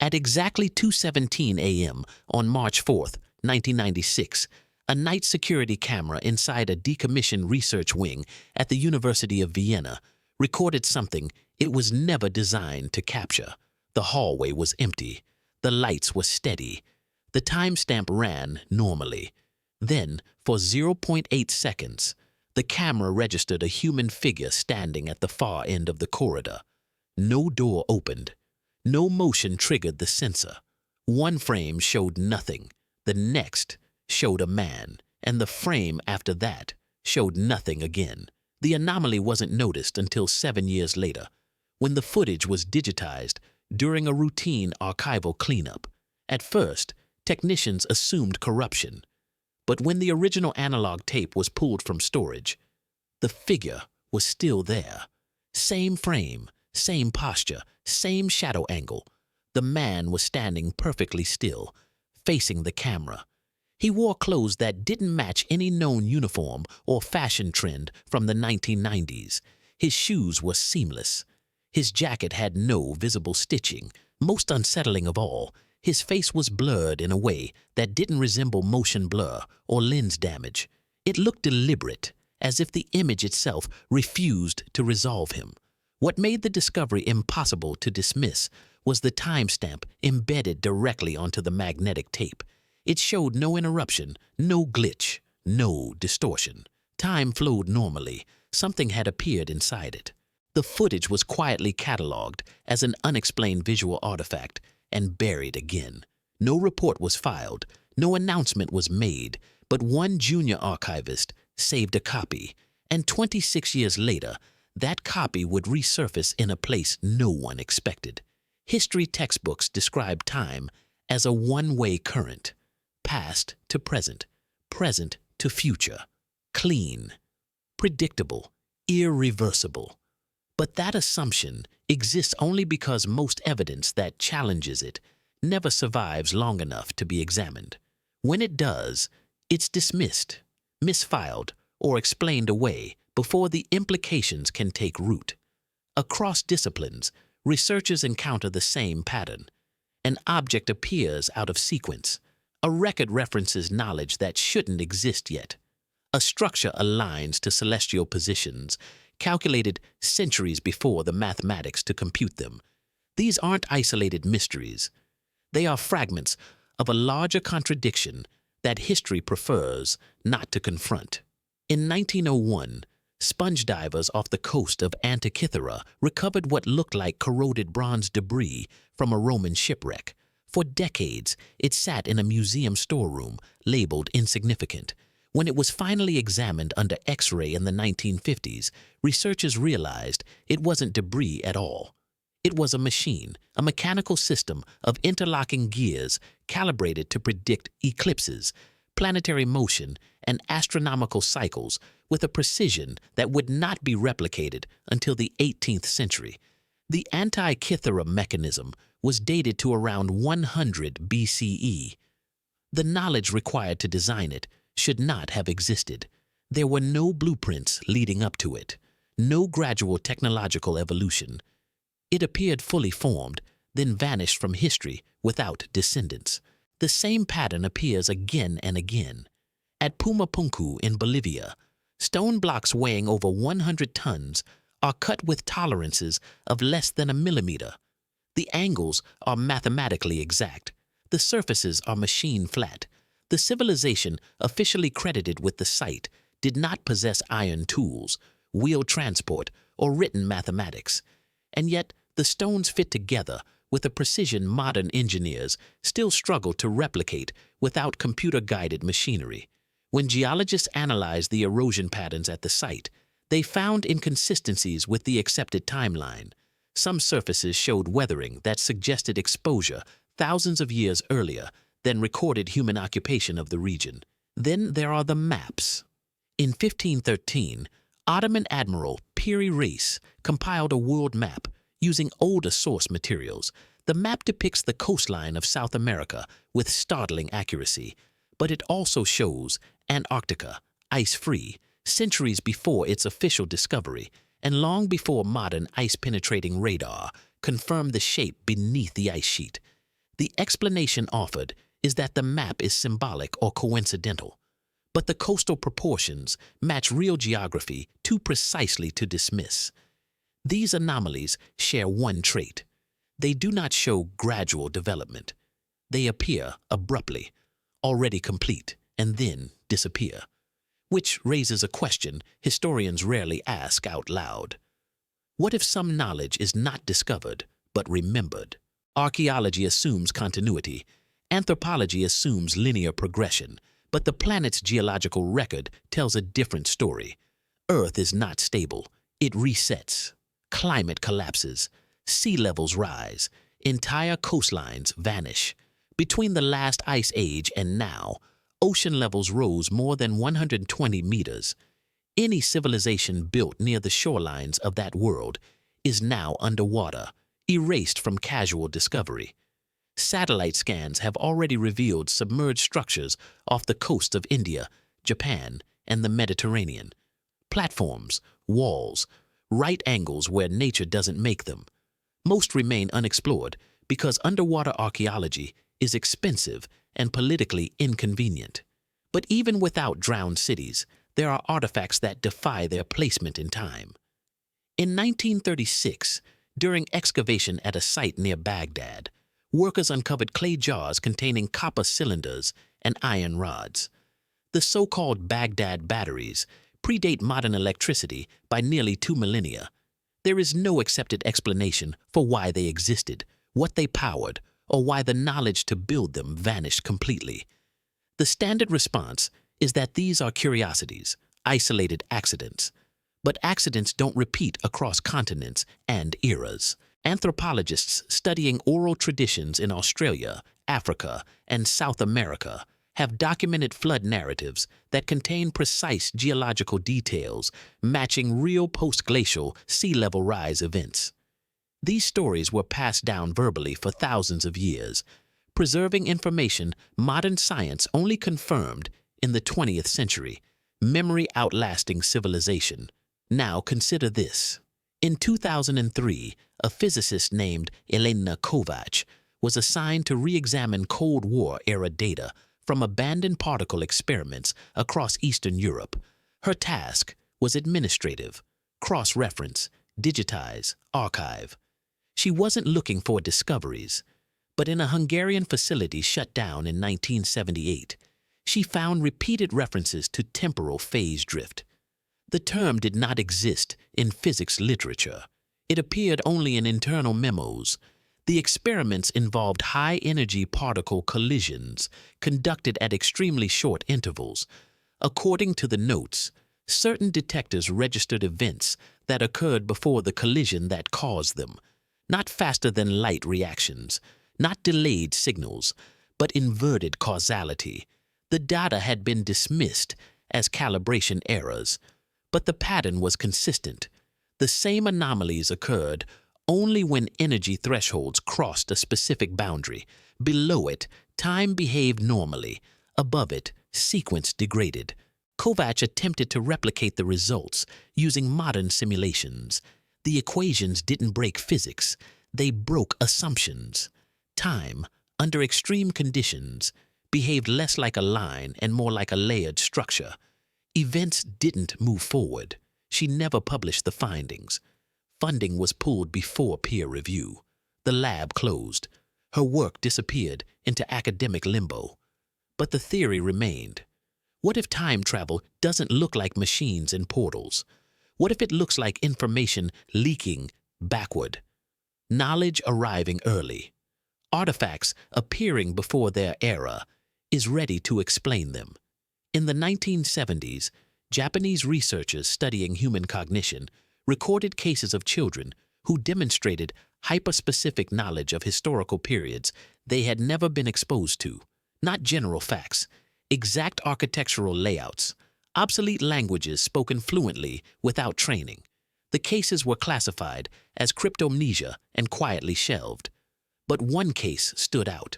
At exactly 2:17 a.m. on March 4th, 1996, a night security camera inside a decommissioned research wing at the University of Vienna recorded something it was never designed to capture. The hallway was empty. The lights were steady. The timestamp ran normally. Then, for 0.8 seconds, the camera registered a human figure standing at the far end of the corridor. No door opened. No motion triggered the sensor. One frame showed nothing. The next showed a man, and the frame after that showed nothing again. The anomaly wasn't noticed until 7 years later, when the footage was digitized during a routine archival cleanup. At first, technicians assumed corruption. But when the original analog tape was pulled from storage, the figure was still there. Same frame, same posture, same shadow angle. The man was standing perfectly still, facing the camera. He wore clothes that didn't match any known uniform or fashion trend from the 1990s. His shoes were seamless. His jacket had no visible stitching. Most unsettling of all, his face was blurred in a way that didn't resemble motion blur or lens damage. It looked deliberate, as if the image itself refused to resolve him. What made the discovery impossible to dismiss was the timestamp embedded directly onto the magnetic tape. It showed no interruption, no glitch, no distortion. Time flowed normally. Something had appeared inside it. The footage was quietly cataloged as an unexplained visual artifact and buried again. No report was filed, no announcement was made, but one junior archivist saved a copy, and 26 years later, that copy would resurface in a place no one expected. History textbooks describe time as a one-way current, past to present, present to future, clean, predictable, irreversible. But that assumption exists only because most evidence that challenges it never survives long enough to be examined. When it does, it's dismissed, misfiled, or explained away before the implications can take root. Across disciplines, researchers encounter the same pattern. An object appears out of sequence. A record references knowledge that shouldn't exist yet. A structure aligns to celestial positions, calculated centuries before the mathematics to compute them. These aren't isolated mysteries. They are fragments of a larger contradiction that history prefers not to confront. In 1901, sponge divers off the coast of Antikythera recovered what looked like corroded bronze debris from a Roman shipwreck. For decades, it sat in a museum storeroom, labeled insignificant. When it was finally examined under X-ray in the 1950s, researchers realized it wasn't debris at all. It was a machine, a mechanical system of interlocking gears calibrated to predict eclipses, planetary motion, and astronomical cycles with a precision that would not be replicated until the 18th century. The Antikythera mechanism was dated to around 100 BCE. The knowledge required to design it should not have existed. There were no blueprints leading up to it, no gradual technological evolution. It appeared fully formed, then vanished from history without descendants. The same pattern appears again and again. At Pumapunku in Bolivia, stone blocks weighing over 100 tons are cut with tolerances of less than a millimeter. The angles are mathematically exact. The surfaces are machine flat. The civilization officially credited with the site did not possess iron tools, wheel transport, or written mathematics. And yet, the stones fit together with a precision modern engineers still struggle to replicate without computer-guided machinery. When geologists analyzed the erosion patterns at the site, they found inconsistencies with the accepted timeline. Some surfaces showed weathering that suggested exposure thousands of years earlier than recorded human occupation of the region. Then there are the maps. In 1513, Ottoman Admiral Piri Reis compiled a world map using older source materials. The map depicts the coastline of South America with startling accuracy, but it also shows Antarctica, ice-free, centuries before its official discovery and long before modern ice-penetrating radar confirmed the shape beneath the ice sheet. The explanation offered is that the map is symbolic or coincidental, but the coastal proportions match real geography too precisely to dismiss. These anomalies share one trait. They do not show gradual development. They appear abruptly, already complete, and then disappear. Which raises a question historians rarely ask out loud. What if some knowledge is not discovered, but remembered? Archaeology assumes continuity. Anthropology assumes linear progression. But the planet's geological record tells a different story. Earth is not stable. It resets. Climate collapses. Sea levels rise. Entire coastlines vanish. Between the last ice age and now, ocean levels rose more than 120 meters. Any civilization built near the shorelines of that world is now underwater, erased from casual discovery. Satellite scans have already revealed submerged structures off the coast of India, Japan, and the Mediterranean. Platforms, walls, right angles where nature doesn't make them. Most remain unexplored because underwater archaeology is expensive and politically inconvenient. But even without drowned cities, there are artifacts that defy their placement in time. In 1936, during excavation at a site near Baghdad, workers uncovered clay jars containing copper cylinders and iron rods. The so-called Baghdad batteries predate modern electricity by nearly 2 millennia. There is no accepted explanation for why they existed, what they powered, or why the knowledge to build them vanished completely. The standard response is that these are curiosities, isolated accidents. But accidents don't repeat across continents and eras. Anthropologists studying oral traditions in Australia, Africa, and South America have documented flood narratives that contain precise geological details matching real post-glacial sea level rise events. These stories were passed down verbally for thousands of years, preserving information modern science only confirmed in the 20th century, memory outlasting civilization. Now consider this. In 2003, a physicist named Elena Kovač was assigned to re-examine Cold War-era data from abandoned particle experiments across Eastern Europe. Her task was administrative: cross-reference, digitize, archive. She wasn't looking for discoveries, but in a Hungarian facility shut down in 1978, she found repeated references to temporal phase drift. The term did not exist in physics literature. It appeared only in internal memos. The experiments involved high-energy particle collisions conducted at extremely short intervals. According to the notes, certain detectors registered events that occurred before the collision that caused them. Not faster-than-light reactions, not delayed signals, but inverted causality. The data had been dismissed as calibration errors, but the pattern was consistent. The same anomalies occurred only when energy thresholds crossed a specific boundary. Below it, time behaved normally. Above it, sequence degraded. Kovač attempted to replicate the results using modern simulations. The equations didn't break physics. They broke assumptions. Time, under extreme conditions, behaved less like a line and more like a layered structure. Events didn't move forward. She never published the findings. Funding was pulled before peer review. The lab closed. Her work disappeared into academic limbo. But the theory remained. What if time travel doesn't look like machines and portals? What if it looks like information leaking backward? Knowledge arriving early. Artifacts appearing before their era is ready to explain them. In the 1970s, Japanese researchers studying human cognition recorded cases of children who demonstrated hyperspecific knowledge of historical periods they had never been exposed to. Not general facts, exact architectural layouts, obsolete languages spoken fluently without training. The cases were classified as cryptomnesia and quietly shelved. But one case stood out.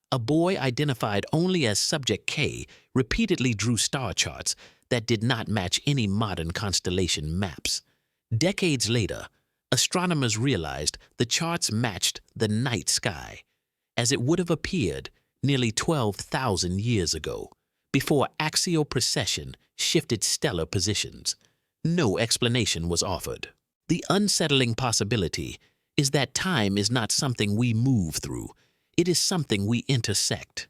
A boy identified only as Subject K repeatedly drew star charts that did not match any modern constellation maps. Decades later, astronomers realized the charts matched the night sky. as it would have appeared nearly 12,000 years ago, before axial precession shifted stellar positions. No explanation was offered. The unsettling possibility is that time is not something we move through, it is something we intersect.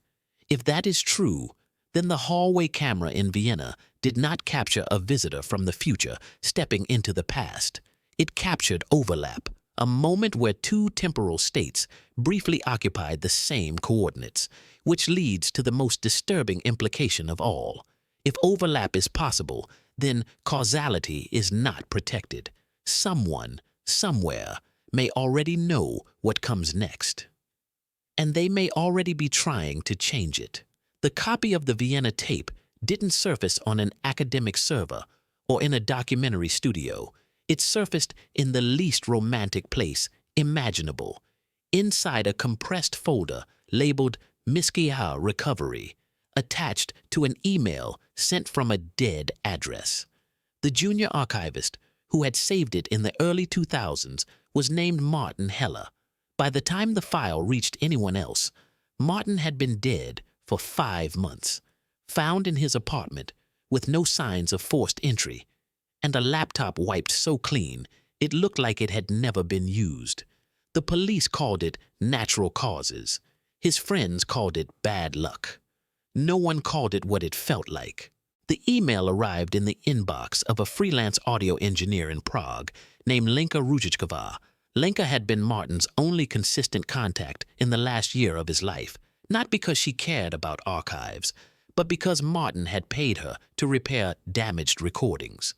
If that is true, then the hallway camera in Vienna did not capture a visitor from the future stepping into the past. It captured overlap, a moment where two temporal states briefly occupied the same coordinates, which leads to the most disturbing implication of all. If overlap is possible, then causality is not protected. Someone, somewhere, may already know what comes next. And they may already be trying to change it. The copy of the Vienna tape didn't surface on an academic server or in a documentary studio. It surfaced in the least romantic place imaginable, inside a compressed folder labeled Miskia Recovery, attached to an email sent from a dead address. The junior archivist, who had saved it in the early 2000s, was named Martin Heller. By the time the file reached anyone else, Martin had been dead for 5 months, found in his apartment with no signs of forced entry, and a laptop wiped so clean it looked like it had never been used. The police called it natural causes. His friends called it bad luck. No one called it what it felt like. The email arrived in the inbox of a freelance audio engineer in Prague named Lenka Ruzicova. Lenka had been Martin's only consistent contact in the last year of his life, not because she cared about archives, but because Martin had paid her to repair damaged recordings.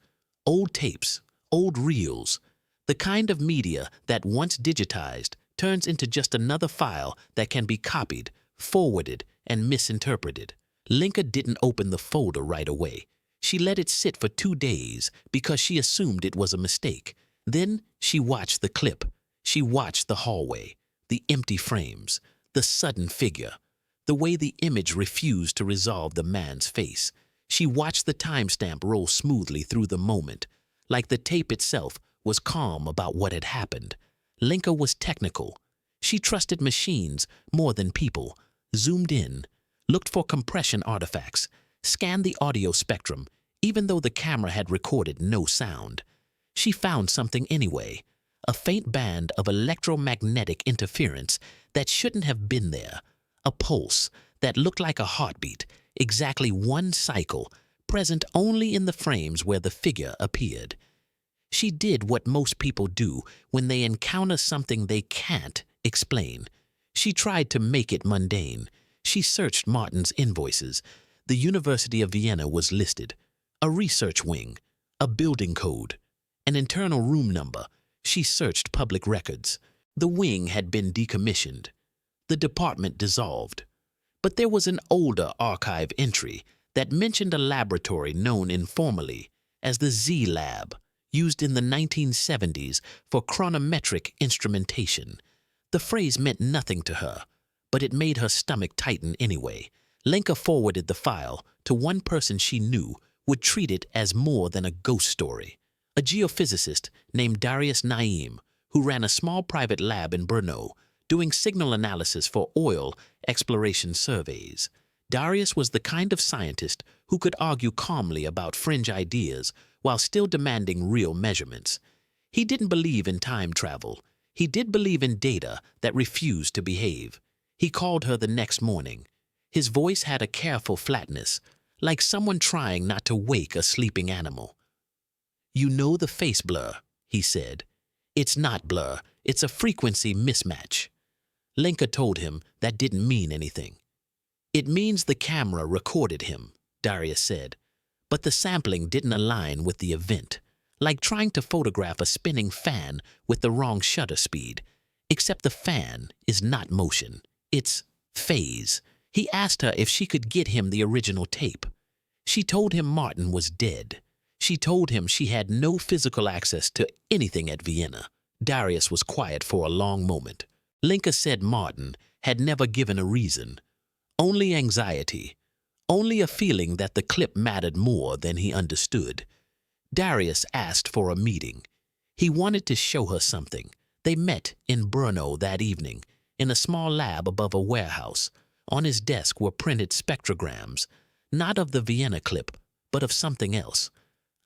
Old tapes, old reels, the kind of media that once digitized turns into just another file that can be copied, forwarded, and misinterpreted. Lenka didn't open the folder right away. She let it sit for 2 days because she assumed it was a mistake. Then she watched the clip. She watched the hallway, the empty frames, the sudden figure, the way the image refused to resolve the man's face. She watched the timestamp roll smoothly through the moment, like the tape itself was calm about what had happened. Lenka was technical. She trusted machines more than people, zoomed in, looked for compression artifacts, scanned the audio spectrum, even though the camera had recorded no sound. She found something anyway, a faint band of electromagnetic interference that shouldn't have been there, a pulse that looked like a heartbeat, exactly one cycle, present only in the frames where the figure appeared. She did what most people do when they encounter something they can't explain. She tried to make it mundane. She searched Martin's invoices. The University of Vienna was listed. A research wing, a building code, an internal room number. She searched public records. The wing had been decommissioned. The department dissolved. But there was an older archive entry that mentioned a laboratory known informally as the Z Lab, used in the 1970s for chronometric instrumentation. The phrase meant nothing to her, but it made her stomach tighten anyway. Lenka forwarded the file to one person she knew would treat it as more than a ghost story, a geophysicist named Darius Naim, who ran a small private lab in Brno, doing signal analysis for oil exploration surveys. Darius was the kind of scientist who could argue calmly about fringe ideas while still demanding real measurements. He didn't believe in time travel. He did believe in data that refused to behave. He called her the next morning. His voice had a careful flatness, like someone trying not to wake a sleeping animal. "You know the face blur," he said. "It's not blur, it's a frequency mismatch." Lenka told him that didn't mean anything. "It means the camera recorded him," Darius said, "but the sampling didn't align with the event, like trying to photograph a spinning fan with the wrong shutter speed. Except the fan is not motion, it's phase." He asked her if she could get him the original tape. She told him Martin was dead. She told him she had no physical access to anything at Vienna. Darius was quiet for a long moment. Lenka said Martin had never given a reason. Only anxiety. Only a feeling that the clip mattered more than he understood. Darius asked for a meeting. He wanted to show her something. They met in Brno that evening, in a small lab above a warehouse. On his desk were printed spectrograms, not of the Vienna clip, but of something else.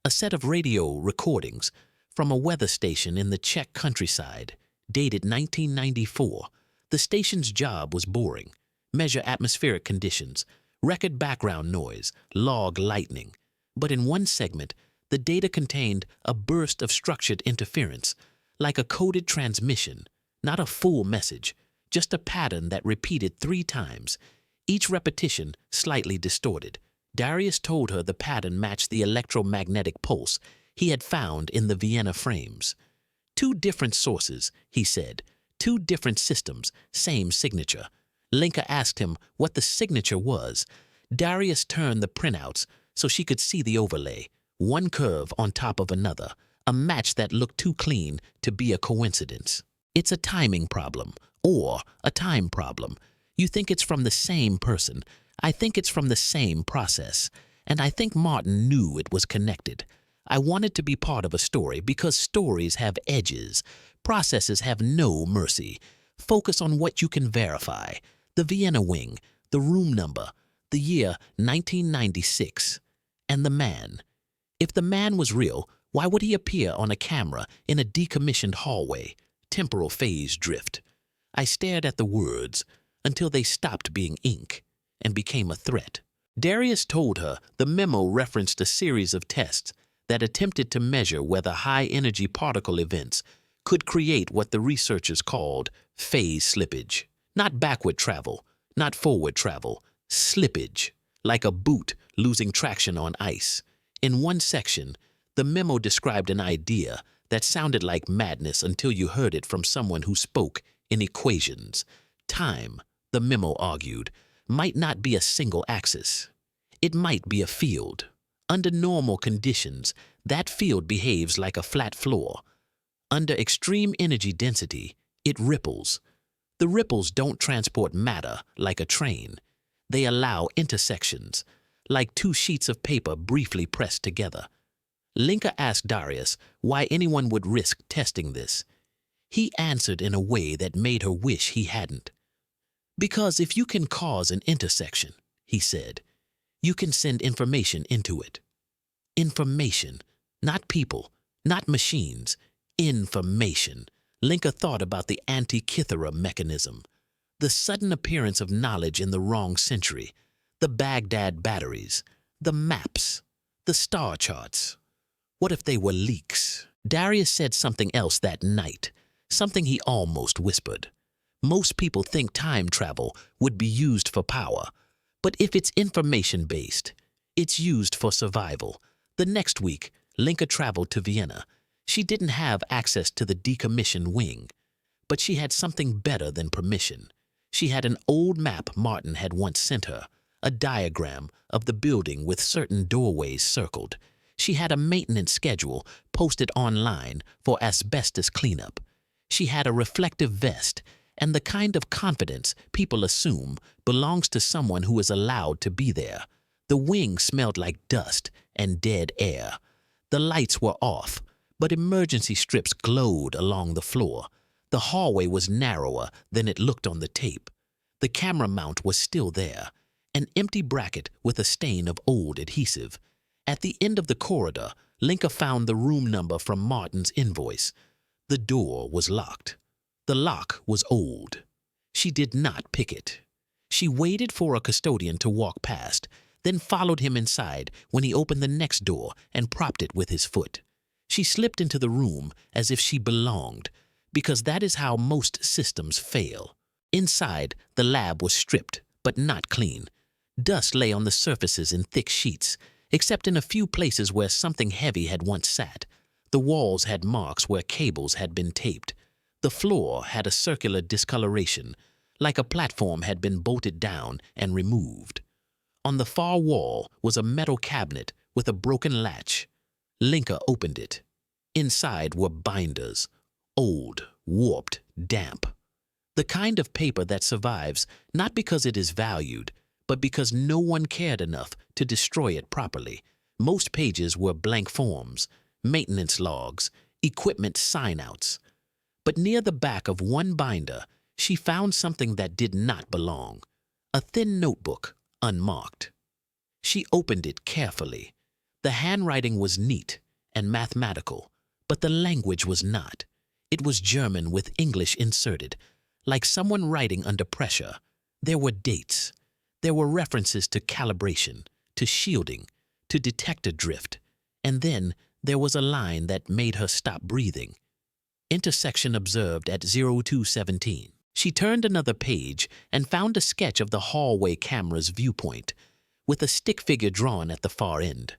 A set of radio recordings from a weather station in the Czech countryside, dated 1994. The station's job was boring: measure atmospheric conditions, record background noise, log lightning. But in one segment, the data contained a burst of structured interference, like a coded transmission, not a full message, just a pattern that repeated 3 times, each repetition slightly distorted. Darius told her the pattern matched the electromagnetic pulse he had found in the Vienna frames. 2 different sources, he said. 2 different systems, same signature. Linka asked him what the signature was. Darius turned the printouts so she could see the overlay, one curve on top of another, a match that looked too clean to be a coincidence. It's a timing problem, or a time problem. You think it's from the same person. I think it's from the same process. And I think Martin knew it was connected. I wanted to be part of a story because stories have edges. Processes have no mercy. Focus on what you can verify. The Vienna wing, the room number, the year 1996, and the man. If the man was real, why would he appear on a camera in a decommissioned hallway? Temporal phase drift. I stared at the words until they stopped being ink and became a threat. Darius told her the memo referenced a series of tests that attempted to measure whether high-energy particle events could create what the researchers called phase slippage. Not backward travel, not forward travel, slippage, like a boot losing traction on ice. In one section, the memo described an idea that sounded like madness until you heard it from someone who spoke in equations. Time, the memo argued, might not be a single axis. It might be a field. Under normal conditions, that field behaves like a flat floor. Under extreme energy density, it ripples. The ripples don't transport matter like a train. They allow intersections, like 2 sheets of paper briefly pressed together. Linka asked Darius why anyone would risk testing this. He answered in a way that made her wish he hadn't. Because if you can cause an intersection, he said, you can send information into it. Information, not people, not machines. Information. Linka thought about the Antikythera mechanism, the sudden appearance of knowledge in the wrong century, the Baghdad batteries, the maps, the star charts. What if they were leaks? Darius said something else that night, something he almost whispered. Most people think time travel would be used for power, but if it's information-based, it's used for survival. The next week, Linka traveled to Vienna. She didn't have access to the decommissioned wing, but she had something better than permission. She had an old map Martin had once sent her, a diagram of the building with certain doorways circled. She had a maintenance schedule posted online for asbestos cleanup. She had a reflective vest and the kind of confidence people assume belongs to someone who is allowed to be there. The wing smelled like dust and dead air. The lights were off, but emergency strips glowed along the floor. The hallway was narrower than it looked on the tape. The camera mount was still there, an empty bracket with a stain of old adhesive. At the end of the corridor, Linka found the room number from Martin's invoice. The door was locked. The lock was old. She did not pick it. She waited for a custodian to walk past, then followed him inside when he opened the next door and propped it with his foot. She slipped into the room as if she belonged, because that is how most systems fail. Inside, the lab was stripped, but not clean. Dust lay on the surfaces in thick sheets, except in a few places where something heavy had once sat. The walls had marks where cables had been taped. The floor had a circular discoloration, like a platform had been bolted down and removed. On the far wall was a metal cabinet with a broken latch. Linka opened it. Inside were binders, old, warped, damp. The kind of paper that survives not because it is valued, but because no one cared enough to destroy it properly. Most pages were blank forms, maintenance logs, equipment sign-outs. But near the back of one binder, She found something that did not belong. A thin notebook, unmarked. She opened it carefully. The handwriting was neat and mathematical, but the language was not. It was German with English inserted, like someone writing under pressure. There were dates. There were references to calibration, to shielding, to detector drift, and then there was a line that made her stop breathing. Intersection observed at 0217. She turned another page and found a sketch of the hallway camera's viewpoint, with a stick figure drawn at the far end.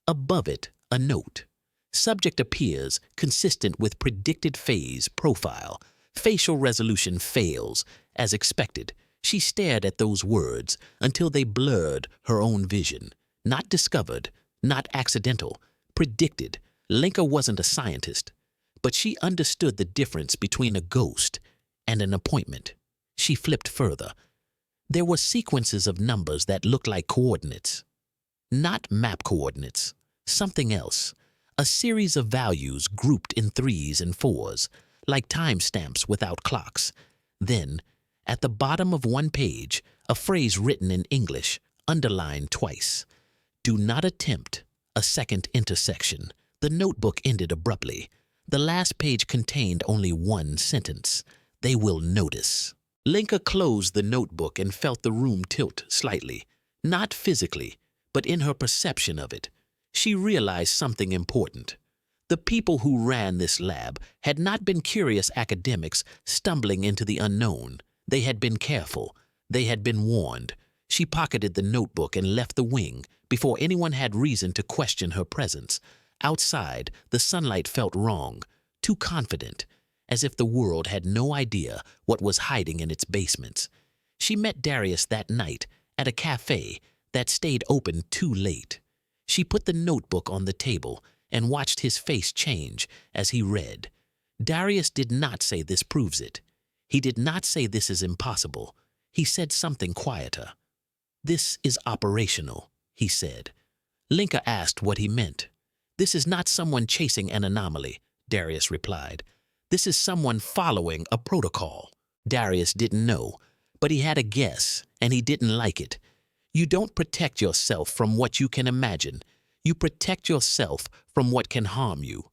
Above it, a note. Subject appears consistent with predicted phase profile. Facial resolution fails, as expected. She stared at those words until they blurred her own vision. Not discovered, not accidental, predicted. Linka wasn't a scientist, but she understood the difference between a ghost and an appointment. She flipped further. There were sequences of numbers that looked like coordinates. Not map coordinates, something else. A series of values grouped in 3s and 4s, like timestamps without clocks. Then, at the bottom of one page, a phrase written in English, underlined twice. Do not attempt a second intersection. The notebook ended abruptly. The last page contained only one sentence. They will notice. Linka closed the notebook and felt the room tilt slightly. Not physically, but in her perception of it. She realized something important. The people who ran this lab had not been curious academics stumbling into the unknown. They had been careful. They had been warned. She pocketed the notebook and left the wing before anyone had reason to question her presence. Outside, the sunlight felt wrong, too confident, as if the world had no idea what was hiding in its basements. She met Darius that night at a cafe that stayed open too late. She put the notebook on the table and watched his face change as he read. Darius did not say this proves it. He did not say this is impossible. He said something quieter. This is operational, he said. Linka asked what he meant. This is not someone chasing an anomaly, Darius replied. This is someone following a protocol. Darius didn't know, but he had a guess, and he didn't like it. You don't protect yourself from what you can imagine. You protect yourself from what can harm you.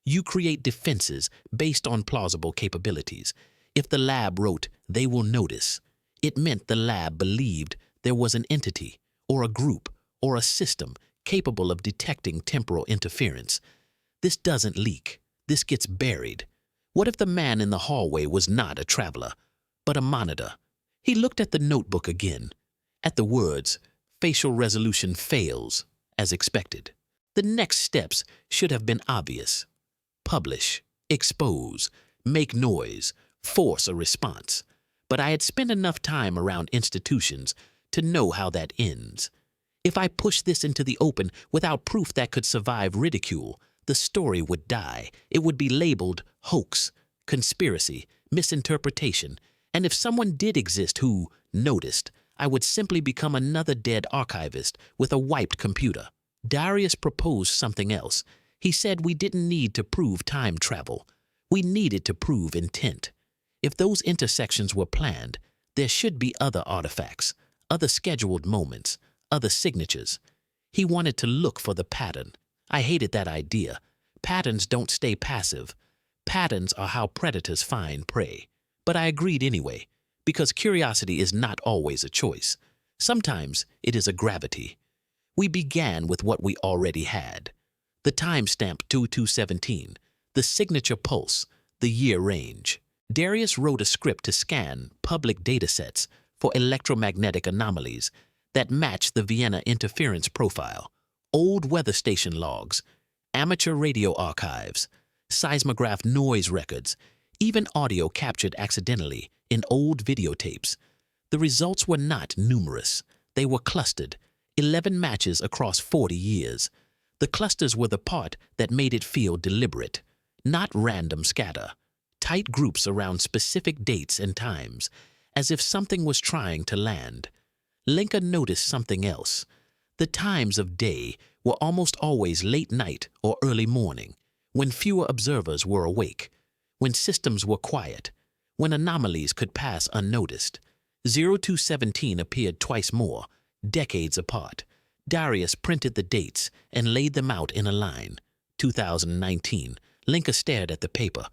You create defenses based on plausible capabilities. If the lab wrote, "They will notice," it meant the lab believed there was an entity, or a group, or a system capable of detecting temporal interference. This doesn't leak. This gets buried. What if the man in the hallway was not a traveler, but a monitor? He looked at the notebook again, at the words, facial resolution fails, as expected. The next steps should have been obvious. Publish, expose, make noise, force a response. But I had spent enough time around institutions to know how that ends. If I pushed this into the open without proof that could survive ridicule, the story would die. It would be labeled hoax, conspiracy, misinterpretation, and if someone did exist who noticed, I would simply become another dead archivist with a wiped computer. Darius proposed something else. He said we didn't need to prove time travel. We needed to prove intent. If those intersections were planned, there should be other artifacts, other scheduled moments, other signatures. He wanted to look for the pattern. I hated that idea. Patterns don't stay passive. Patterns are how predators find prey. But I agreed anyway, because curiosity is not always a choice. Sometimes it is a gravity. We began with what we already had. The timestamp 2217, the signature pulse, the year range. Darius wrote a script to scan public datasets for electromagnetic anomalies that matched the Vienna interference profile, old weather station logs, amateur radio archives, seismograph noise records, even audio captured accidentally in old videotapes. The results were not numerous. They were clustered, 11 matches across 40 years. The clusters were the part that made it feel deliberate, not random scatter. Tight groups around specific dates and times, as if something was trying to land. Linka noticed something else. The times of day were almost always late night or early morning, when fewer observers were awake, when systems were quiet, when anomalies could pass unnoticed. 0217 appeared twice more, decades apart. Darius printed the dates and laid them out in a line. 2019. Linka stared at the paper.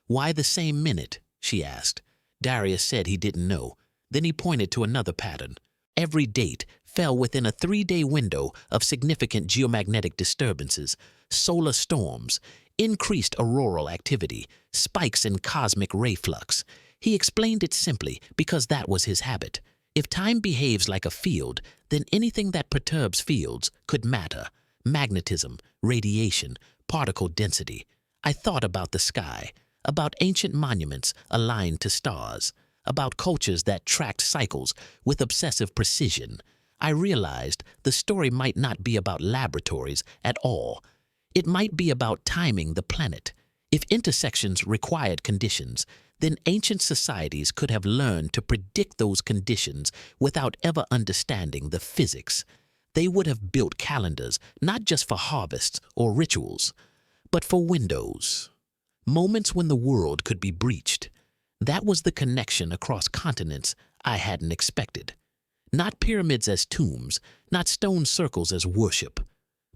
"Why the same minute?" she asked. Darius said he didn't know. Then he pointed to another pattern. Every date fell within a 3-day window of significant geomagnetic disturbances, solar storms, increased auroral activity, spikes in cosmic ray flux. He explained it simply because that was his habit. If time behaves like a field, then anything that perturbs fields could matter. Magnetism, radiation, particle density. I thought about the sky, about ancient monuments aligned to stars, about cultures that tracked cycles with obsessive precision. I realized the story might not be about laboratories at all. It might be about timing the planet. If intersections required conditions, then ancient societies could have learned to predict those conditions without ever understanding the physics. They would have built calendars not just for harvests or rituals, but for windows. Moments when the world could be breached. That was the connection across continents I hadn't expected. Not pyramids as tombs, not stone circles as worship,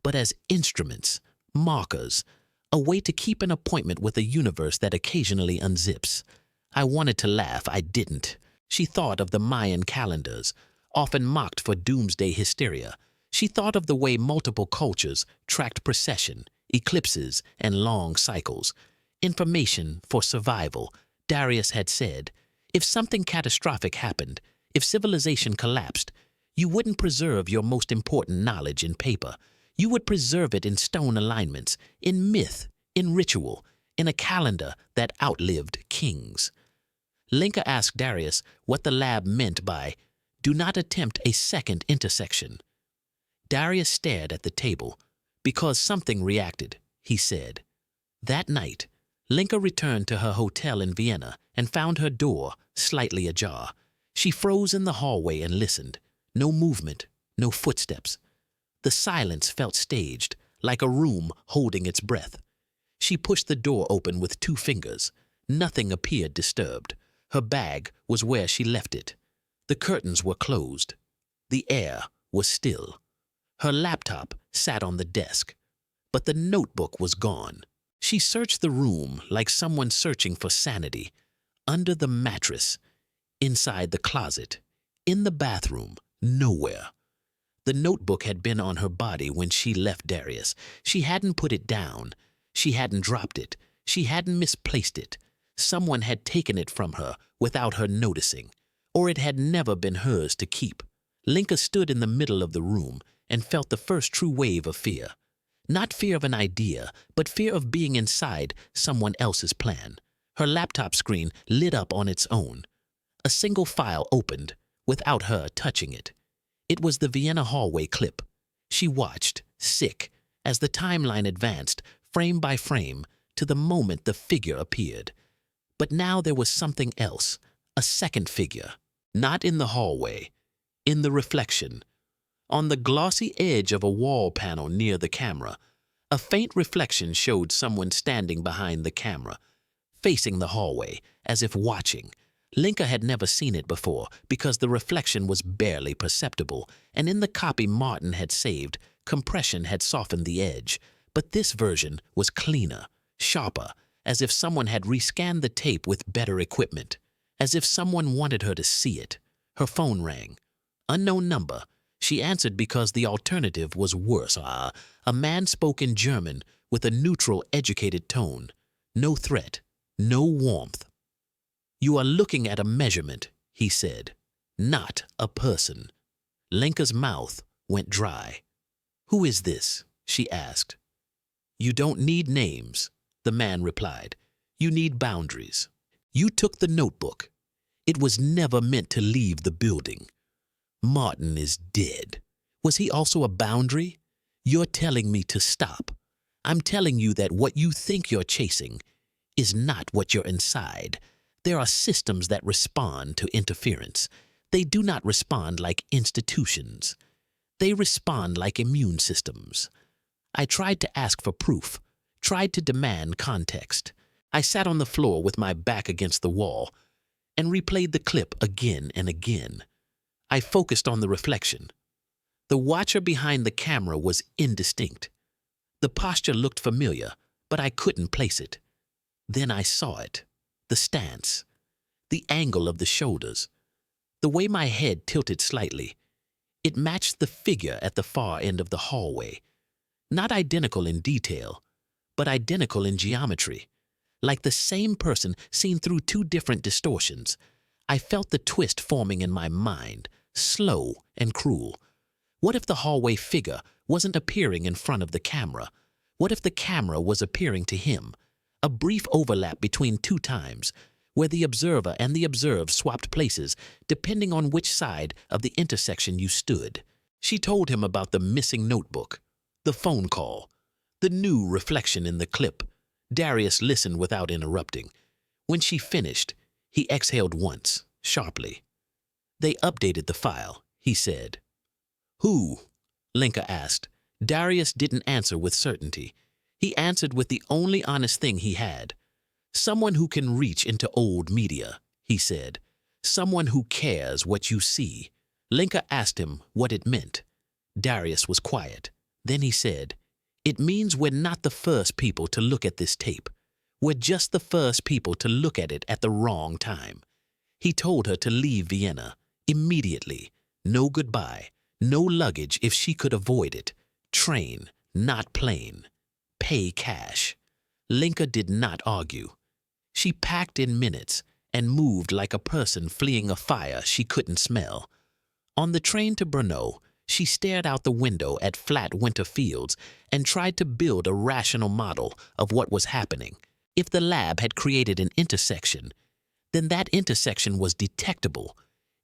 but as instruments, markers, a way to keep an appointment with a universe that occasionally unzips. I wanted to laugh, I didn't. She thought of the Mayan calendars, often mocked for doomsday hysteria. She thought of the way multiple cultures tracked precession, eclipses, and long cycles. Information for survival, Darius had said. If something catastrophic happened, if civilization collapsed, you wouldn't preserve your most important knowledge in paper. You would preserve it in stone alignments, in myth, in ritual, in a calendar that outlived kings. Linka asked Darius what the lab meant by, "Do not attempt a second intersection." Darius stared at the table. "Because something reacted," he said. That night, Linka returned to her hotel in Vienna and found her door slightly ajar. She froze in the hallway and listened. No movement, no footsteps. The silence felt staged, like a room holding its breath. She pushed the door open with 2 fingers. Nothing appeared disturbed. Her bag was where she left it. The curtains were closed. The air was still. Her laptop sat on the desk, but the notebook was gone. She searched the room like someone searching for sanity. Under the mattress, inside the closet, in the bathroom, nowhere. The notebook had been on her body when she left Darius. She hadn't put it down. She hadn't dropped it. She hadn't misplaced it. Someone had taken it from her without her noticing, or it had never been hers to keep. Linka stood in the middle of the room and felt the first true wave of fear. Not fear of an idea, but fear of being inside someone else's plan. Her laptop screen lit up on its own. A single file opened without her touching it. It was the Vienna hallway clip. She watched, sick, as the timeline advanced, frame by frame, to the moment the figure appeared. But now there was something else, a second figure. Not in the hallway, in the reflection. On the glossy edge of a wall panel near the camera, a faint reflection showed someone standing behind the camera, facing the hallway, as if watching. Linka had never seen it before because the reflection was barely perceptible, and in the copy Martin had saved, compression had softened the edge. But this version was cleaner, sharper, as if someone had rescanned the tape with better equipment, as if someone wanted her to see it. Her phone rang. Unknown number. She answered because the alternative was worse. A man spoke in German with a neutral, educated tone. No threat, no warmth. "You are looking at a measurement," he said, "not a person." Lenka's mouth went dry. "Who is this?" she asked. "You don't need names," the man replied. "You need boundaries. You took the notebook. It was never meant to leave the building. Martin is dead. Was he also a boundary? You're telling me to stop. I'm telling you that what you think you're chasing is not what you're inside. There are systems that respond to interference. They do not respond like institutions. They respond like immune systems. I tried to ask for proof, tried to demand context. I sat on the floor with my back against the wall. and replayed the clip again and again. I focused on the reflection. The watcher behind the camera was indistinct. The posture looked familiar, but I couldn't place it. Then I saw it. The stance. The angle of the shoulders. The way my head tilted slightly. It matched the figure at the far end of the hallway. Not identical in detail, but identical in geometry. Like the same person seen through two different distortions. I felt the twist forming in my mind, slow and cruel. What if the hallway figure wasn't appearing in front of the camera? What if the camera was appearing to him? A brief overlap between two times, where the observer and the observed swapped places depending on which side of the intersection you stood. She told him about the missing notebook, the phone call, the new reflection in the clip. Darius listened without interrupting. When she finished, he exhaled once, sharply. They updated the file, he said. Who? Linka asked. Darius didn't answer with certainty. He answered with the only honest thing he had. Someone who can reach into old media, he said. Someone who cares what you see. Linka asked him what it meant. Darius was quiet. Then he said, It means we're not the first people to look at this tape. We're just the first people to look at it at the wrong time. He told her to leave Vienna, immediately. No goodbye, no luggage if she could avoid it. Train, not plane. Pay cash. Linka did not argue. She packed in minutes and moved like a person fleeing a fire she couldn't smell. On the train to Brno, she stared out the window at flat winter fields and tried to build a rational model of what was happening. If the lab had created an intersection, then that intersection was detectable.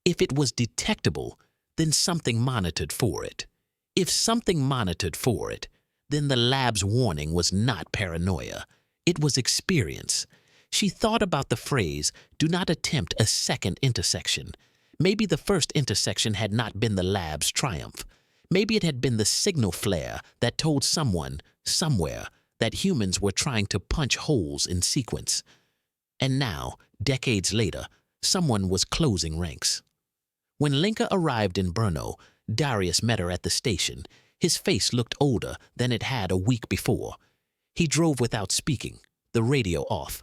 If it was detectable, then something monitored for it. If something monitored for it, then the lab's warning was not paranoia. It was experience. She thought about the phrase, do not attempt a second intersection. Maybe the first intersection had not been the lab's triumph. Maybe it had been the signal flare that told someone, somewhere, that humans were trying to punch holes in sequence. And now, decades later, someone was closing ranks. When Linka arrived in Brno, Darius met her at the station. His face looked older than it had a week before. He drove without speaking, the radio off.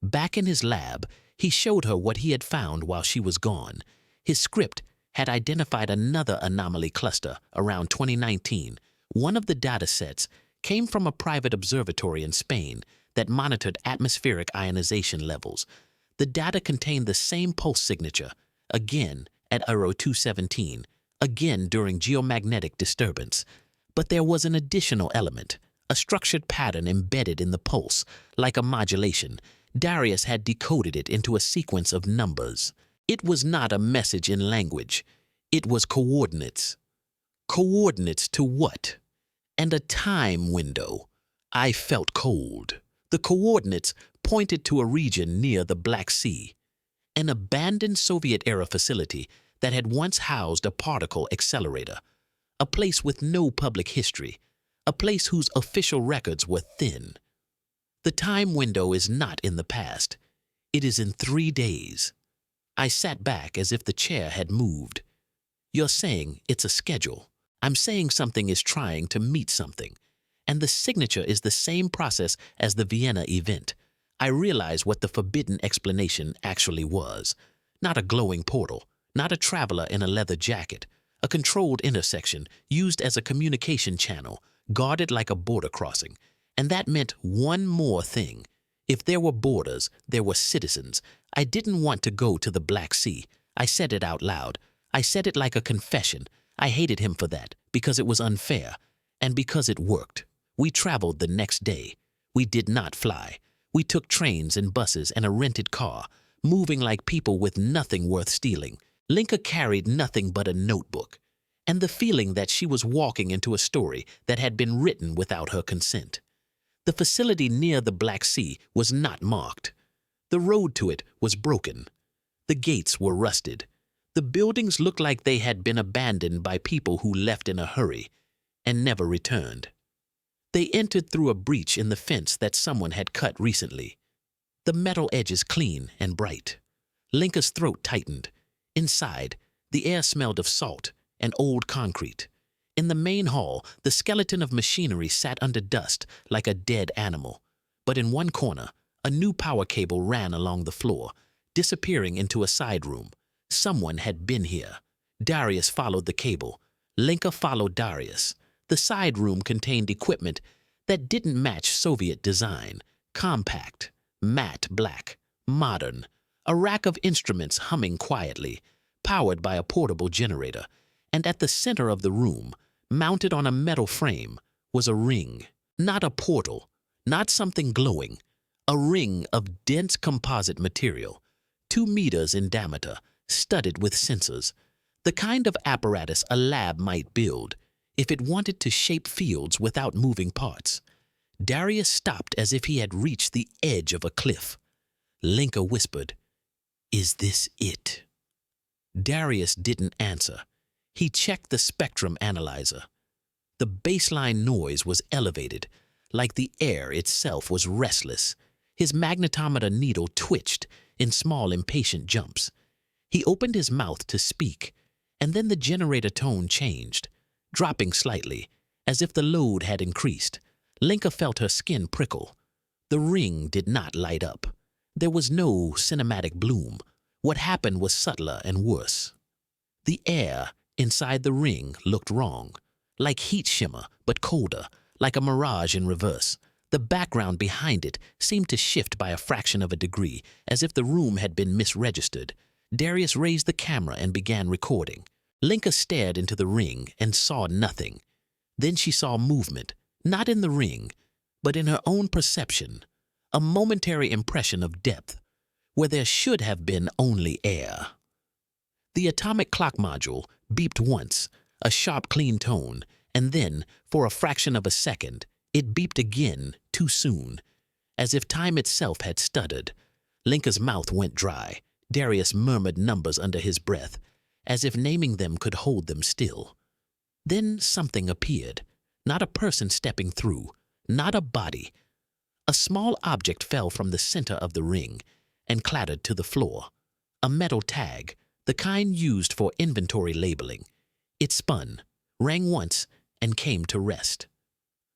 Back in his lab, he showed her what he had found while she was gone. His script had identified another anomaly cluster around 2019. One of the data sets came from a private observatory in Spain that monitored atmospheric ionization levels. The data contained the same pulse signature, again at Euro 217, again during geomagnetic disturbance. But there was an additional element, a structured pattern embedded in the pulse, like a modulation. Darius had decoded it into a sequence of numbers. It was not a message in language. It was coordinates. Coordinates to what? And a time window. I felt cold. The coordinates pointed to a region near the Black Sea, an abandoned Soviet-era facility that had once housed a particle accelerator, a place with no public history, a place whose official records were thin. The time window is not in the past. It is in 3 days. I sat back as if the chair had moved. You're saying it's a schedule. I'm saying something is trying to meet something. And the signature is the same process as the Vienna event. I realized what the forbidden explanation actually was. Not a glowing portal, not a traveler in a leather jacket, a controlled intersection used as a communication channel, guarded like a border crossing. And that meant one more thing. If there were borders, there were citizens. I didn't want to go to the Black Sea. I said it out loud. I said it like a confession. I hated him for that, because it was unfair, and because it worked. We traveled the next day. We did not fly. We took trains and buses and a rented car, moving like people with nothing worth stealing. Linka carried nothing but a notebook, and the feeling that she was walking into a story that had been written without her consent. The facility near the Black Sea was not marked. The road to it was broken. The gates were rusted. The buildings looked like they had been abandoned by people who left in a hurry and never returned. They entered through a breach in the fence that someone had cut recently. The metal edges clean and bright. Linka's throat tightened. Inside, the air smelled of salt and old concrete. In the main hall, the skeleton of machinery sat under dust like a dead animal. But in one corner, a new power cable ran along the floor, disappearing into a side room. Someone had been here. Darius followed the cable. Linka followed Darius. The side room contained equipment that didn't match Soviet design. Compact, matte black, modern. A rack of instruments humming quietly, powered by a portable generator. And at the center of the room, mounted on a metal frame, was a ring. Not a portal, not something glowing. A ring of dense composite material, 2 meters in diameter, studded with sensors. The kind of apparatus a lab might build if it wanted to shape fields without moving parts. Darius stopped as if he had reached the edge of a cliff. Linka whispered, "Is this it?" Darius didn't answer. He checked the spectrum analyzer. The baseline noise was elevated, like the air itself was restless. His magnetometer needle twitched in small, impatient jumps. He opened his mouth to speak, and then the generator tone changed, dropping slightly, as if the load had increased. Linka felt her skin prickle. The ring did not light up. There was no cinematic bloom. What happened was subtler and worse. The air inside the ring looked wrong, like heat shimmer, but colder, like a mirage in reverse. The background behind it seemed to shift by a fraction of a degree, as if the room had been misregistered. Darius raised the camera and began recording. Linka stared into the ring and saw nothing. Then she saw movement, not in the ring, but in her own perception, a momentary impression of depth, where there should have been only air. The atomic clock module beeped once, a sharp, clean tone, and then, for a fraction of a second, it beeped again, too soon, as if time itself had stuttered. Linka's mouth went dry. Darius murmured numbers under his breath, as if naming them could hold them still. Then something appeared, not a person stepping through, not a body. A small object fell from the center of the ring and clattered to the floor. A metal tag, the kind used for inventory labeling. It spun, rang once, and came to rest.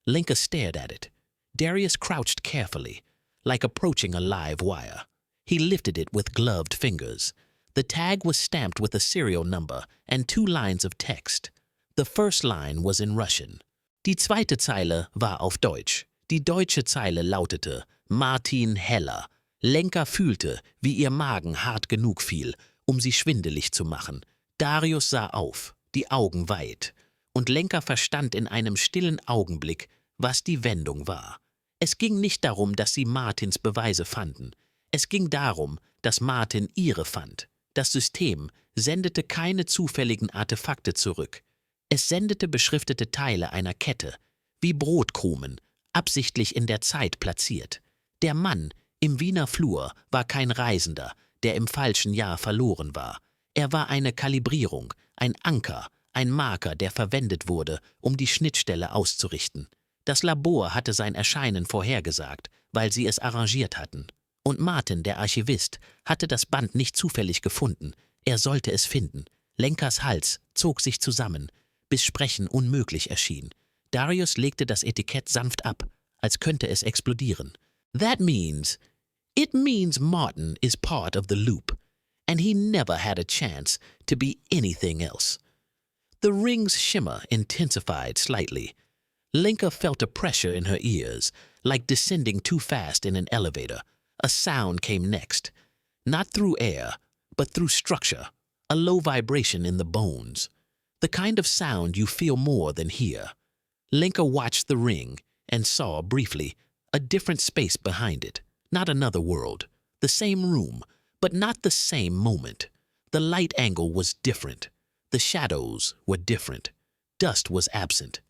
Linka stared at it. Darius crouched carefully, like approaching a live wire. He lifted it with gloved fingers. The tag was stamped with a serial number and 2 lines of text. The first line was in Russian. Die zweite Zeile war auf Deutsch. Die deutsche Zeile lautete: Martin Heller. Lenka fühlte, wie ihr Magen hart genug fiel, sie schwindelig zu machen. Darius sah auf, die Augen weit. Und Lenka verstand in einem stillen Augenblick, was die Wendung war. Es ging nicht darum, dass sie Martins Beweise fanden. Es ging darum, dass Martin ihre fand. Das System sendete keine zufälligen Artefakte zurück. Es sendete beschriftete Teile einer Kette, wie Brotkrumen, absichtlich in der Zeit platziert. Der Mann im Wiener Flur war kein Reisender, der im falschen Jahr verloren war. Er war eine Kalibrierung, ein Anker, ein Marker, der verwendet wurde, die Schnittstelle auszurichten. Das Labor hatte sein Erscheinen vorhergesagt, weil sie es arrangiert hatten. Und Martin, der Archivist, hatte das Band nicht zufällig gefunden. Er sollte es finden. Lenkas Hals zog sich zusammen, bis Sprechen unmöglich erschien. Darius legte das Etikett sanft ab, als könnte es explodieren. It means Martin is part of the loop, and he never had a chance to be anything else. The ring's shimmer intensified slightly. Linka felt a pressure in her ears, like descending too fast in an elevator. A sound came next, not through air, but through structure, a low vibration in the bones. The kind of sound you feel more than hear. Linka watched the ring and saw, briefly, a different space behind it. Not another world. The same room, but not the same moment. The light angle was different. The shadows were different. Dust was absent.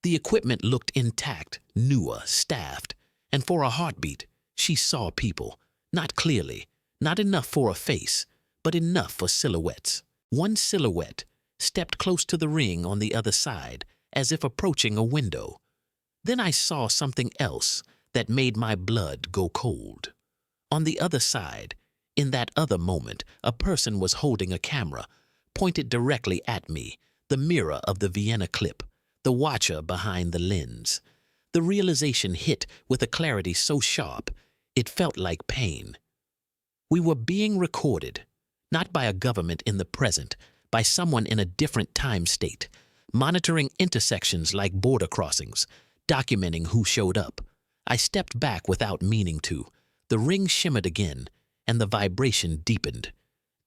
The equipment looked intact, newer, staffed. And for a heartbeat, she saw people. Not clearly, not enough for a face, but enough for silhouettes. One silhouette stepped close to the ring on the other side, as if approaching a window. Then I saw something else that made my blood go cold. On the other side, In that other moment, a person was holding a camera, pointed directly at me, the mirror of the Vienna clip, the watcher behind the lens. The realization hit with a clarity so sharp, it felt like pain. We were being recorded, not by a government in the present, by someone in a different time state, monitoring intersections like border crossings, documenting who showed up. I stepped back without meaning to. The ring shimmered again, and the vibration deepened.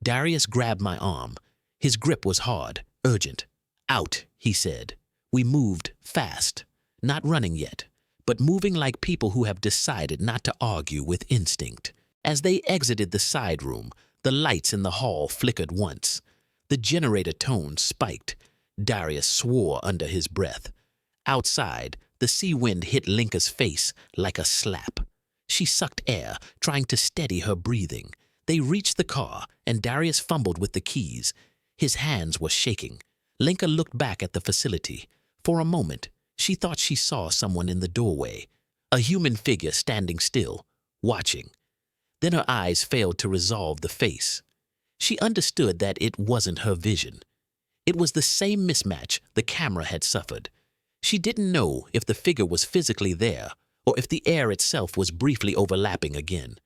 Darius grabbed my arm. His grip was hard, urgent. "Out," he said. We moved fast, not running yet, but moving like people who have decided not to argue with instinct. As they exited the side room, the lights in the hall flickered once. The generator tone spiked. Darius swore under his breath. Outside, the sea wind hit Linka's face like a slap. She sucked air, trying to steady her breathing. They reached the car, and Darius fumbled with the keys. His hands were shaking. Linka looked back at the facility. For a moment, she thought she saw someone in the doorway, a human figure standing still, watching. Then her eyes failed to resolve the face. She understood that it wasn't her vision. It was the same mismatch the camera had suffered. She didn't know if the figure was physically there or if the air itself was briefly overlapping again.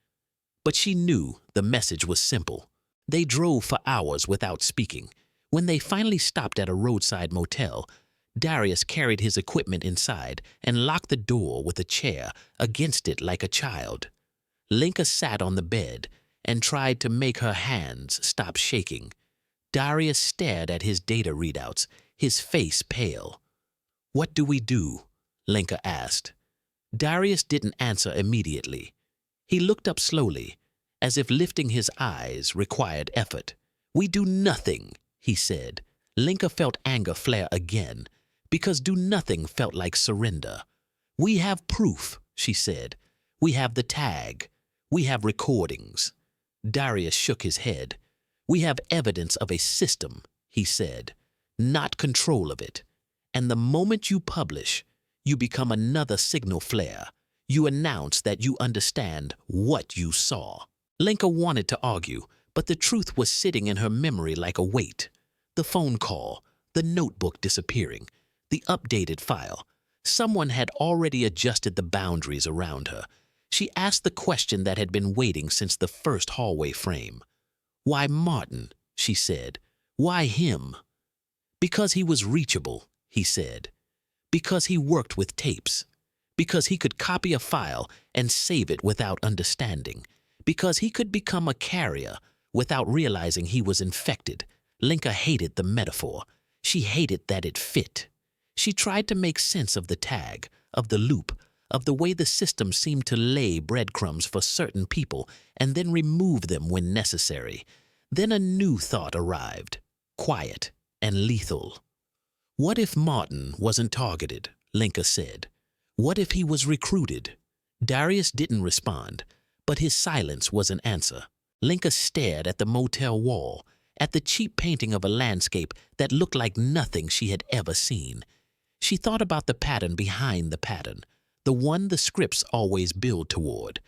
But she knew the message was simple. They drove for hours without speaking. When they finally stopped at a roadside motel, Darius carried his equipment inside and locked the door with a chair against it like a child. Linka sat on the bed and tried to make her hands stop shaking. Darius stared at his data readouts, his face pale. "What do we do?" Linka asked. Darius didn't answer immediately. He looked up slowly, as if lifting his eyes required effort. "We do nothing," he said. Linka felt anger flare again, because do nothing felt like surrender. "We have proof," she said. "We have the tag. We have recordings." Darius shook his head. "We have evidence of a system," he said, "not control of it. And the moment you publish, you become another signal flare. You announce that you understand what you saw." Linka wanted to argue, but the truth was sitting in her memory like a weight. The phone call, the notebook disappearing, the updated file. Someone had already adjusted the boundaries around her. She asked the question that had been waiting since the first hallway frame. "Why Martin?" she said. "Why him?" "Because he was reachable," he said. "Because he worked with tapes. Because he could copy a file and save it without understanding. Because he could become a carrier without realizing he was infected." Linka hated the metaphor. She hated that it fit. She tried to make sense of the tag, of the loop, of the way the system seemed to lay breadcrumbs for certain people and then remove them when necessary. Then a new thought arrived, quiet and lethal. "What if Martin wasn't targeted?" Linka said. "What if he was recruited?" Darius didn't respond, but his silence was an answer. Linka stared at the motel wall, at the cheap painting of a landscape that looked like nothing she had ever seen. She thought about the pattern behind the pattern, the one the scripts always build toward.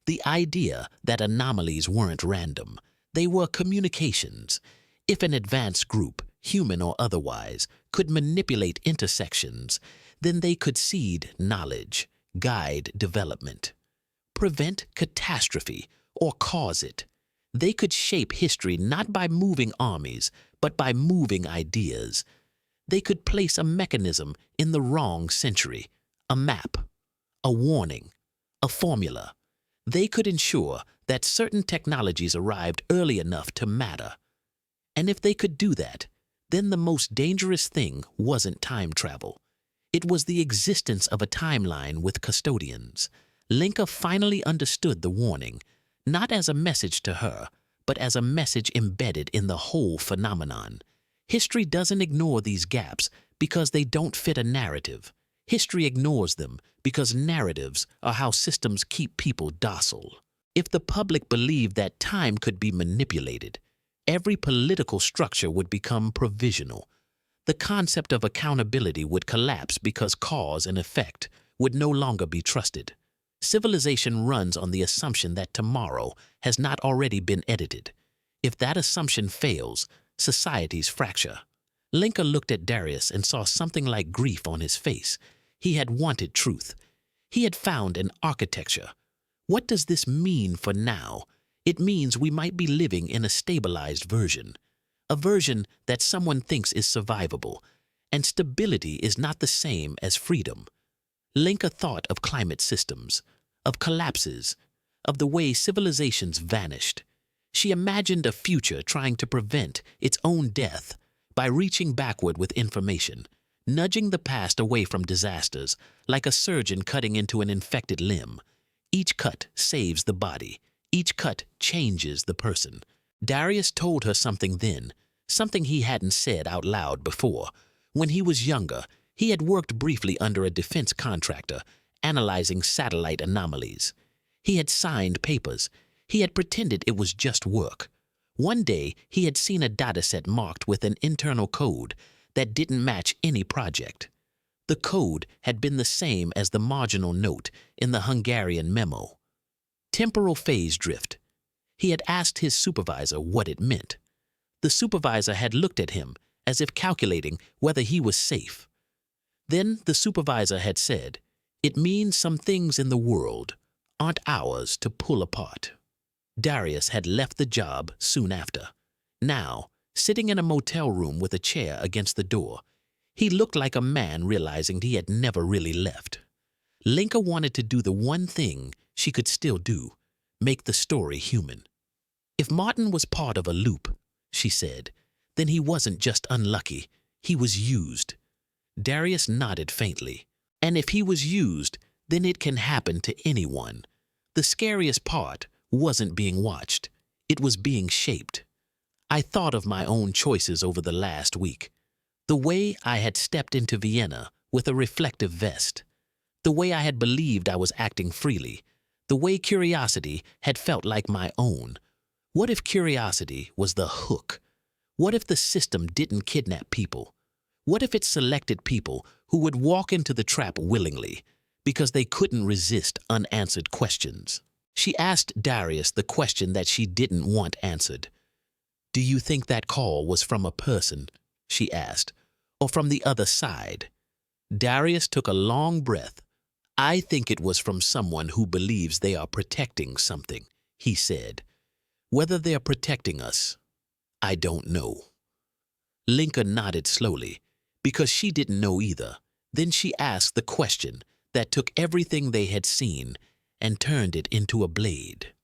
The idea that anomalies weren't random. They were communications. If an advanced group, human or otherwise, could manipulate intersections, then they could seed knowledge, guide development, prevent catastrophe, or cause it. They could shape history not by moving armies, but by moving ideas. They could place a mechanism in the wrong century, a map, a warning, a formula. They could ensure that certain technologies arrived early enough to matter. And if they could do that, then the most dangerous thing wasn't time travel. It was the existence of a timeline with custodians. Linka finally understood the warning, not as a message to her, but as a message embedded in the whole phenomenon. History doesn't ignore these gaps because they don't fit a narrative. History ignores them because narratives are how systems keep people docile. If the public believed that time could be manipulated, every political structure would become provisional. The concept of accountability would collapse because cause and effect would no longer be trusted. Civilization runs on the assumption that tomorrow has not already been edited. If that assumption fails, societies fracture. Linka looked at Darius and saw something like grief on his face. He had wanted truth. He had found an architecture. What does this mean for now? It means we might be living in a stabilized version. A version that someone thinks is survivable. And stability is not the same as freedom. Linka thought of climate systems, of collapses, of the way civilizations vanished. She imagined a future trying to prevent its own death by reaching backward with information, nudging the past away from disasters like a surgeon cutting into an infected limb. Each cut saves the body. Each cut changes the person. Darius told her something then, something he hadn't said out loud before. When he was younger, he had worked briefly under a defense contractor, analyzing satellite anomalies. He had signed papers. He had pretended it was just work. One day, he had seen a dataset marked with an internal code that didn't match any project. The code had been the same as the marginal note in the Hungarian memo. Temporal phase drift. He had asked his supervisor what it meant. The supervisor had looked at him as if calculating whether he was safe. Then the supervisor had said, "It means some things in the world aren't ours to pull apart." Darius had left the job soon after. Now, sitting in a motel room with a chair against the door, he looked like a man realizing he had never really left. Linka wanted to do the one thing she could still do, make the story human. If Martin was part of a loop, she said, then he wasn't just unlucky, he was used. Darius nodded faintly. And if he was used, then it can happen to anyone. The scariest part wasn't being watched, it was being shaped. I thought of my own choices over the last week. The way I had stepped into Vienna with a reflective vest. The way I had believed I was acting freely. The way curiosity had felt like my own. What if curiosity was the hook? What if the system didn't kidnap people? What if it selected people who would walk into the trap willingly because they couldn't resist unanswered questions? She asked Darius the question that she didn't want answered. "Do you think that call was from a person?" she asked, "or from the other side?" Darius took a long breath. "I think it was from someone who believes they are protecting something," he said. "Whether they are protecting us, I don't know." Linka nodded slowly, because she didn't know either. Then she asked the question that took everything they had seen and turned it into a blade.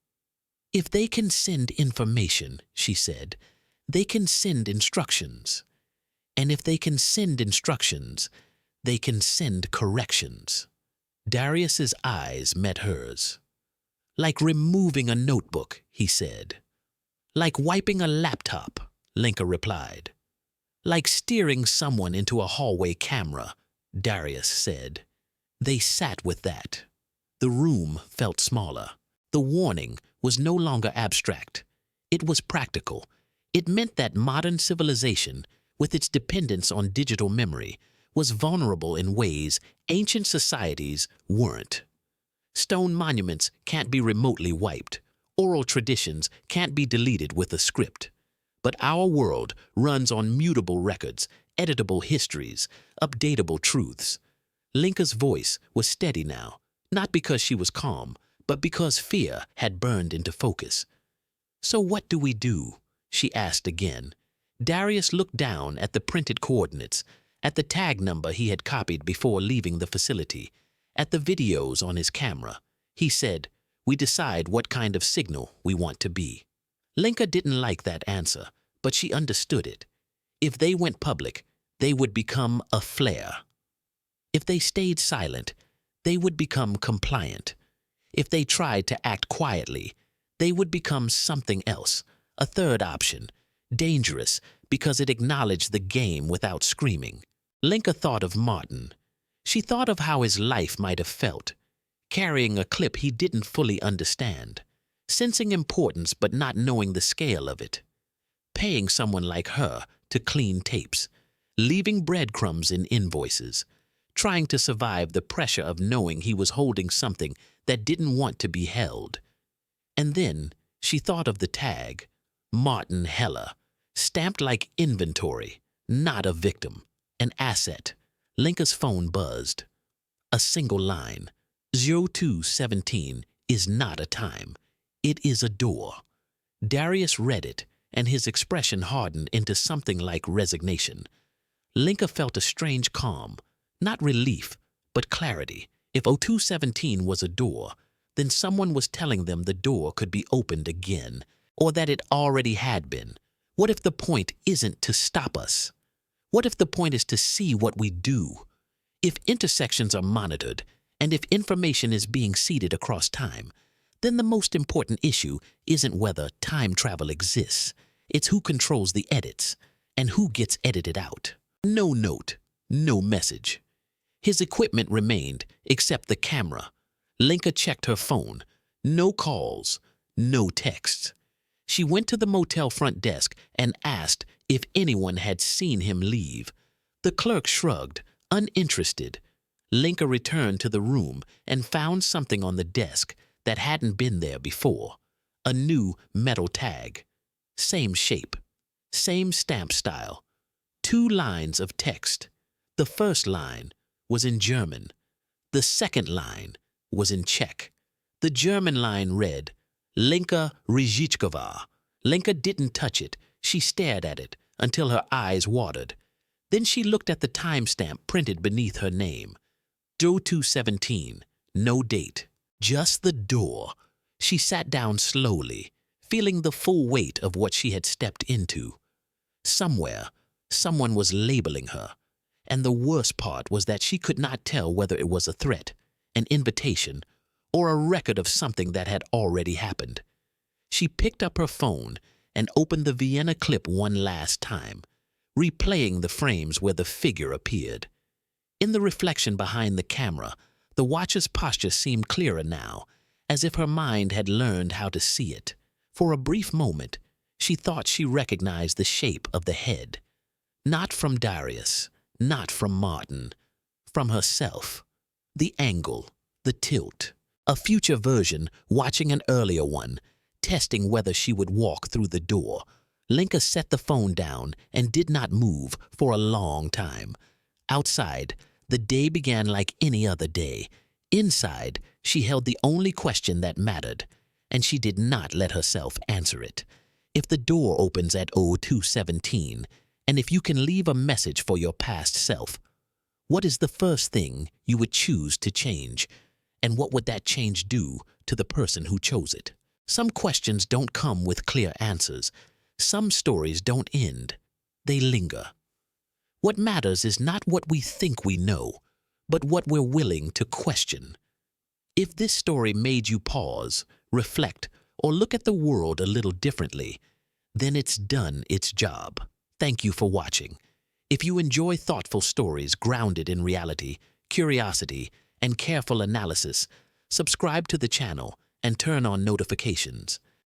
"If they can send information," she said, "they can send instructions. And if they can send instructions, they can send corrections." Darius's eyes met hers. "Like removing a notebook," he said. "Like wiping a laptop," Linka replied. "Like steering someone into a hallway camera," Darius said. They sat with that. The room felt smaller. The warning was no longer abstract. It was practical. It meant that modern civilization, with its dependence on digital memory, was vulnerable in ways ancient societies weren't. Stone monuments can't be remotely wiped. Oral traditions can't be deleted with a script. But our world runs on mutable records, editable histories, updatable truths. Linka's voice was steady now, not because she was calm, but because fear had burned into focus. "So what do we do?" she asked again. Darius looked down at the printed coordinates, at the tag number he had copied before leaving the facility, at the videos on his camera. He said, "We decide what kind of signal we want to be." Linka didn't like that answer, but she understood it. If they went public, they would become a flare. If they stayed silent, they would become compliant. If they tried to act quietly, they would become something else, a third option, dangerous because it acknowledged the game without screaming. Linka thought of Martin. She thought of how his life might have felt, carrying a clip he didn't fully understand, sensing importance but not knowing the scale of it, paying someone like her to clean tapes, leaving breadcrumbs in invoices, trying to survive the pressure of knowing he was holding something that didn't want to be held. And then she thought of the tag, Martin Heller, stamped like inventory, not a victim, an asset. Linka's phone buzzed. A single line, 0217, is not a time. It is a door. Darius read it, and his expression hardened into something like resignation. Linka felt a strange calm, not relief, but clarity. If 0217 was a door, then someone was telling them the door could be opened again, or that it already had been. What if the point isn't to stop us? What if the point is to see what we do? If intersections are monitored, and if information is being seeded across time, then the most important issue isn't whether time travel exists. It's who controls the edits, and who gets edited out. No note, no message. His equipment remained, except the camera. Linka checked her phone. No calls, no texts. She went to the motel front desk and asked if anyone had seen him leave. The clerk shrugged, uninterested. Linka returned to the room and found something on the desk that hadn't been there before. A new metal tag. Same shape, same stamp style. 2 lines of text. The first line was in German. The second line was in Czech. The German line read, Linka rediscovered. Linka didn't touch it. She stared at it until her eyes watered. Then she looked at the timestamp printed beneath her name. 0217, no date, just the door. She sat down slowly, feeling the full weight of what she had stepped into. Somewhere, someone was labeling her, and the worst part was that she could not tell whether it was a threat, an invitation, or a record of something that had already happened. She picked up her phone and opened the Vienna clip one last time, replaying the frames where the figure appeared. In the reflection behind the camera, the watcher's posture seemed clearer now, as if her mind had learned how to see it. For a brief moment, she thought she recognized the shape of the head. Not from Darius, not from Martin, from herself. The angle, the tilt. A future version watching an earlier one, testing whether she would walk through the door. Linka set the phone down and did not move for a long time. Outside, the day began like any other day. Inside, she held the only question that mattered, and she did not let herself answer it. If the door opens at 0217, and if you can leave a message for your past self, what is the first thing you would choose to change? And what would that change do to the person who chose it? Some questions don't come with clear answers. Some stories don't end. They linger. What matters is not what we think we know, but what we're willing to question. If this story made you pause, reflect, or look at the world a little differently, then it's done its job. Thank you for watching. If you enjoy thoughtful stories grounded in reality, curiosity, and careful analysis, subscribe to the channel and turn on notifications.